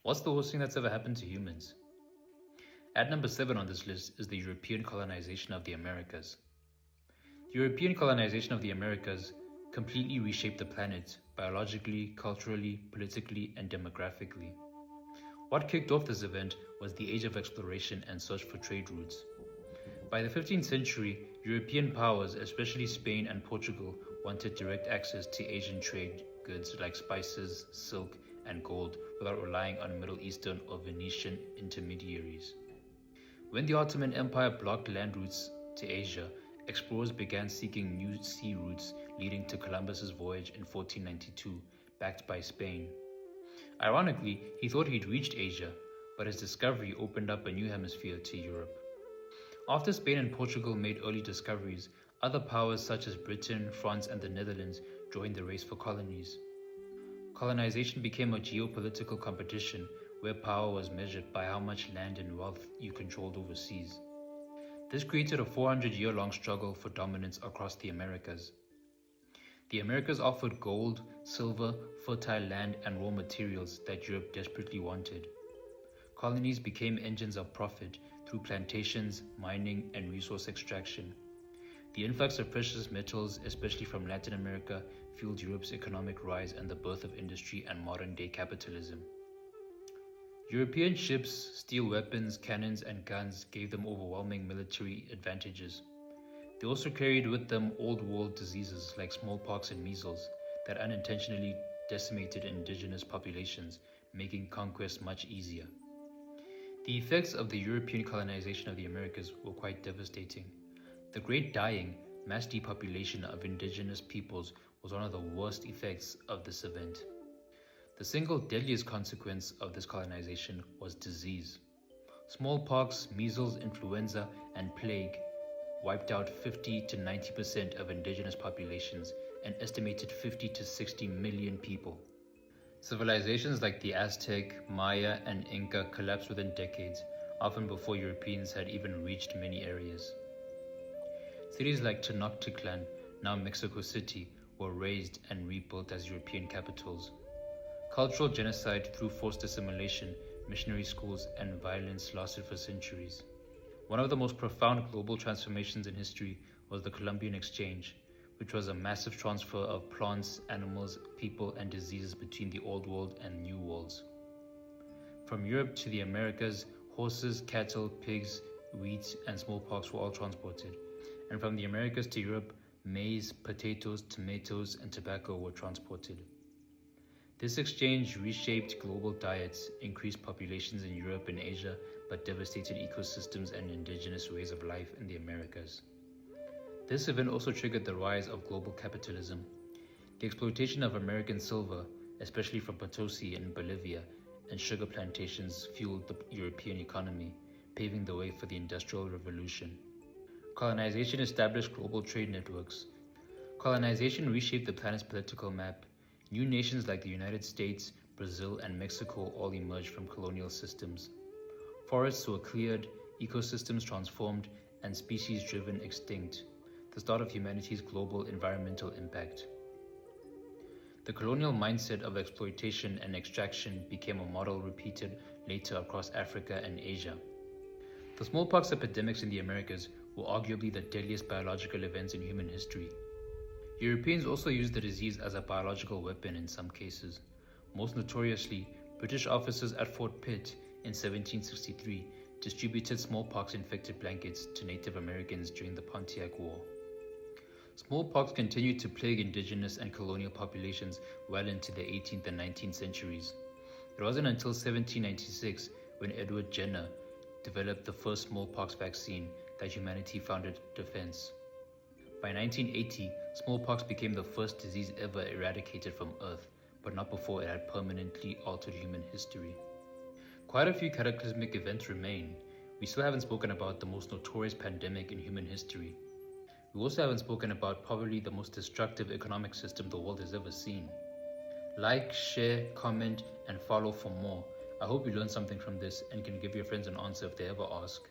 What's the worst thing that's ever happened to humans? At number 7 on this list is the European colonization of the Americas. The European colonization of the Americas completely reshaped the planet biologically, culturally, politically, and demographically. What kicked off this event was the age of exploration and search for trade routes. By the 15th century, European powers, especially Spain and Portugal, wanted direct access to Asian trade goods like spices, silk, and gold without relying on Middle Eastern or Venetian intermediaries. When the Ottoman Empire blocked land routes to Asia, explorers began seeking new sea routes, leading to Columbus's voyage in 1492, backed by Spain. Ironically, he thought he'd reached Asia, but his discovery opened up a new hemisphere to Europe. After Spain and Portugal made early discoveries, other powers such as Britain, France, and the Netherlands joined the race for colonies. Colonization became a geopolitical competition where power was measured by how much land and wealth you controlled overseas. This created a 400-year-long struggle for dominance across the Americas. The Americas offered gold, silver, fertile land, and raw materials that Europe desperately wanted. Colonies became engines of profit through plantations, mining, and resource extraction. The influx of precious metals, especially from Latin America, fueled Europe's economic rise and the birth of industry and modern-day capitalism. European ships, steel weapons, cannons, and guns gave them overwhelming military advantages. They also carried with them old world diseases like smallpox and measles that unintentionally decimated indigenous populations, making conquest much easier. The effects of the European colonization of the Americas were quite devastating. The Great Dying, mass depopulation of indigenous peoples, was one of the worst effects of this event. The single deadliest consequence of this colonization was disease. Smallpox, measles, influenza, and plague wiped out 50 to 90% of indigenous populations, an estimated 50 to 60 million people. Civilizations like the Aztec, Maya, and Inca collapsed within decades, often before Europeans had even reached many areas. Cities like Tenochtitlan, now Mexico City, were razed and rebuilt as European capitals. Cultural genocide through forced assimilation, missionary schools, and violence lasted for centuries. One of the most profound global transformations in history was the Columbian Exchange, which was a massive transfer of plants, animals, people, and diseases between the Old World and New Worlds. From Europe to the Americas, horses, cattle, pigs, wheat, and smallpox were all transported. And from the Americas to Europe, maize, potatoes, tomatoes, and tobacco were transported. This exchange reshaped global diets, increased populations in Europe and Asia, but devastated ecosystems and indigenous ways of life in the Americas. This event also triggered the rise of global capitalism. The exploitation of American silver, especially from Potosi in Bolivia, and sugar plantations fueled the European economy, paving the way for the Industrial Revolution. Colonization established global trade networks. Colonization reshaped the planet's political map. New nations like the United States, Brazil, and Mexico all emerged from colonial systems. Forests were cleared, ecosystems transformed, and species driven extinct, the start of humanity's global environmental impact. The colonial mindset of exploitation and extraction became a model repeated later across Africa and Asia. The smallpox epidemics in the Americas were arguably the deadliest biological events in human history. Europeans also used the disease as a biological weapon in some cases. Most notoriously, British officers at Fort Pitt in 1763 distributed smallpox-infected blankets to Native Americans during the Pontiac War. Smallpox continued to plague indigenous and colonial populations well into the 18th and 19th centuries. It wasn't until 1796 when Edward Jenner developed the first smallpox vaccine that humanity founded defense. By 1980, smallpox became the first disease ever eradicated from Earth, but not before it had permanently altered human history. Quite a few cataclysmic events remain. We still haven't spoken about the most notorious pandemic in human history. We also haven't spoken about probably the most destructive economic system the world has ever seen. Like, share, comment, and follow for more. I hope you learned something from this and can give your friends an answer if they ever ask.